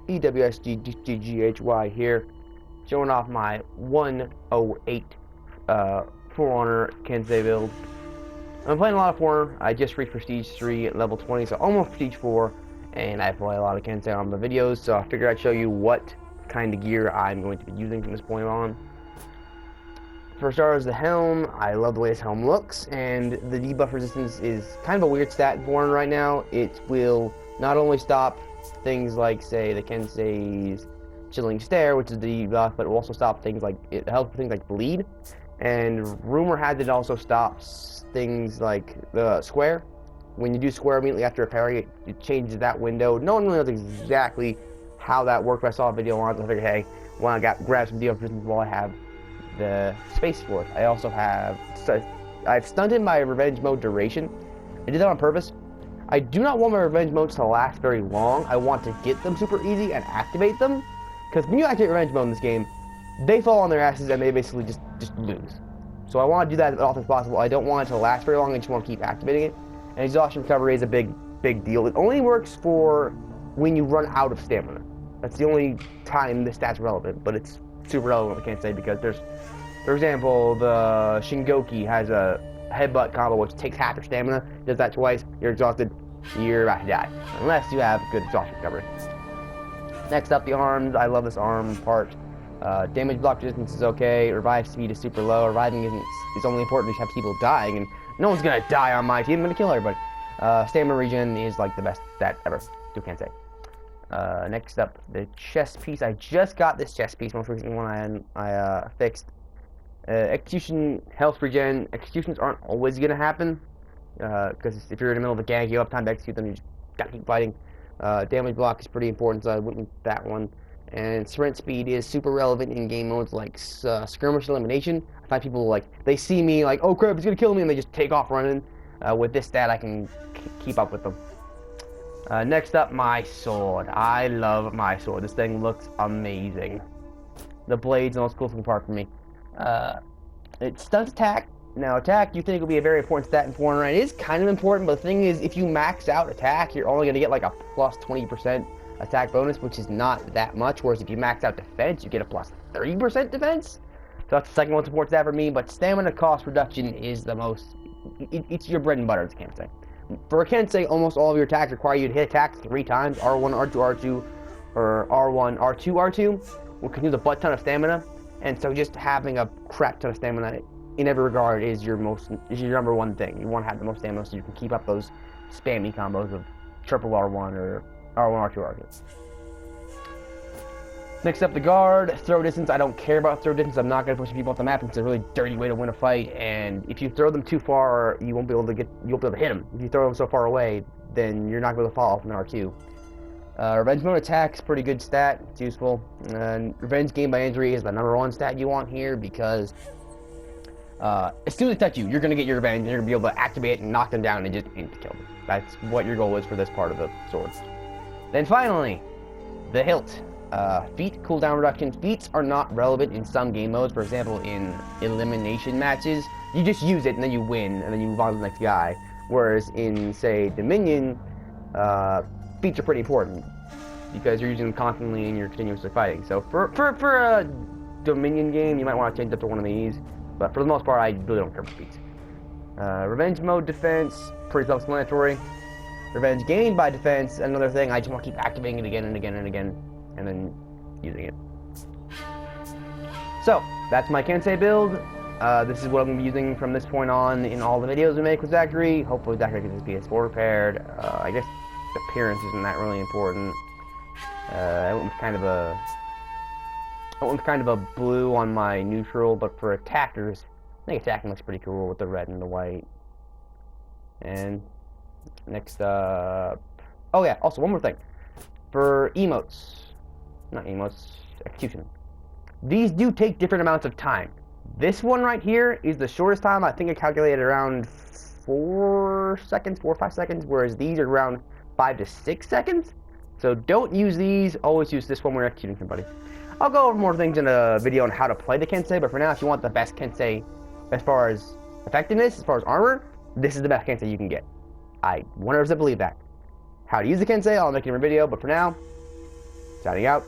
EWSGGHY here, showing off my 108 For Honor KENSEI build. I'm playing a lot of For Honor. I just reached Prestige 3 at level 20, so almost Prestige 4, and I play a lot of KENSEI on the videos, so I figured I'd show you what kind of gear I'm going to be using from this point on. For starters, the helm. I love the way this helm looks, and the debuff resistance is kind of a weird stat in For Honor right now. It will not only stop things like, say, the KENSEI's Chilling Stare, which is the debuff, but it will also stop things like, it helps with things like bleed. And rumor has it also stops things like the square. When you do square immediately after a parry, it changes that window. No one really knows exactly how that worked, but I saw a video on it, so I figured, hey, why not grab some debuff resistance while I have the space for it. I also have, I've stunted my revenge mode duration. I did that on purpose. I do not want my revenge modes to last very long. I want to get them super easy and activate them, because when you activate revenge mode in this game, they fall on their asses and they basically just lose. So I want to do that as often as possible. I don't want it to last very long. I just want to keep activating it. And exhaustion recovery is a big deal. It only works for when you run out of stamina. That's the only time this stat's relevant, but it's super relevant, I can't say, because there's, for example, the Shingoki has a headbutt combo which takes half your stamina. Does that twice, you're exhausted, you're about to die, unless you have good exhaustion recovery. Next up, the arms. I love this arm part. Damage block resistance is okay. Revive speed is super low. Reviving is only important if you have people dying, and no one's gonna die on my team. I'm gonna kill everybody. Stamina regen is like the best stat ever. You can't say. Next up, the chest piece. I just got this chest piece, most recent one I fixed. Execution health regen. Executions aren't always gonna happen, because if you're in the middle of a gank, you have time to execute them. You just gotta keep fighting. Damage block is pretty important, so I went with that one. And sprint speed is super relevant in game modes like skirmish elimination. I find people like, they see me like, oh crap, it's gonna kill me, and they just take off running. With this stat, I can keep up with them. Next up, my sword. I love my sword. This thing looks amazing. The blade's the most cool looking part for me. It stunts attack. Now, attack you think will be a very important stat in For Honor, and it is kind of important, but the thing is, if you max out attack, you're only going to get like a plus 20% attack bonus, which is not that much, whereas if you max out defense, you get a plus 30% defense. So that's the second most important stat for me, but stamina cost reduction is the most, it's your bread and butter, as KENSEI. For a KENSEI, almost all of your attacks require you to hit attacks 3 times, R1, R2, R2, or R1, R2, R2, will consume a butt ton of stamina, and so just having a crap ton of stamina in every regard is your number one thing. You want to have the most stamina so you can keep up those spammy combos of triple R1 or R1, R2, R2. Next up, the guard. Throw distance. I don't care about throw distance. I'm not going to push people off the map. It's a really dirty way to win a fight, and if you throw them too far, you won't be able to hit them. If you throw them so far away, then you're not going to fall off an R2. Revenge mode attack's pretty good stat. It's useful. And revenge gained by injury is the #1 stat you want here, because as soon as they touch you, you're going to get your revenge, and you're going to be able to activate it and knock them down and just kill them. That's what your goal is for this part of the sword. Then finally, the hilt. Feat cooldown reduction. Feats are not relevant in some game modes. For example, in elimination matches, you just use it and then you win, and then you move on to the next guy. Whereas in, say, Dominion, feats are pretty important, because you're using them constantly and you're continuously fighting. So for a Dominion game, you might want to change up to one of these. But for the most part, I really don't care for feats. Revenge mode defense, pretty self-explanatory. Revenge gained by defense, another thing, I just want to keep activating it again and again and again, and then using it. So, that's my KENSEI build. This is what I'm going to be using from this point on in all the videos we make with Zachary. Hopefully Zachary gets his PS4 repaired. I guess appearance isn't that really important. I went with kind of a blue on my neutral, but for attackers, I think attacking looks pretty cool with the red and the white. And next up, oh yeah, also one more thing. For execution. These do take different amounts of time. This one right here is the shortest time. I think I calculated around 4 or 5 seconds, whereas these are around 5 to 6 seconds. So don't use these, always use this one when you're executing somebody. I'll go over more things in a video on how to play the KENSEI, but for now, if you want the best KENSEI as far as effectiveness, as far as armor, this is the best KENSEI you can get. I 100% believe that. How to use the KENSEI, I'll make a different video, but for now, Signing out.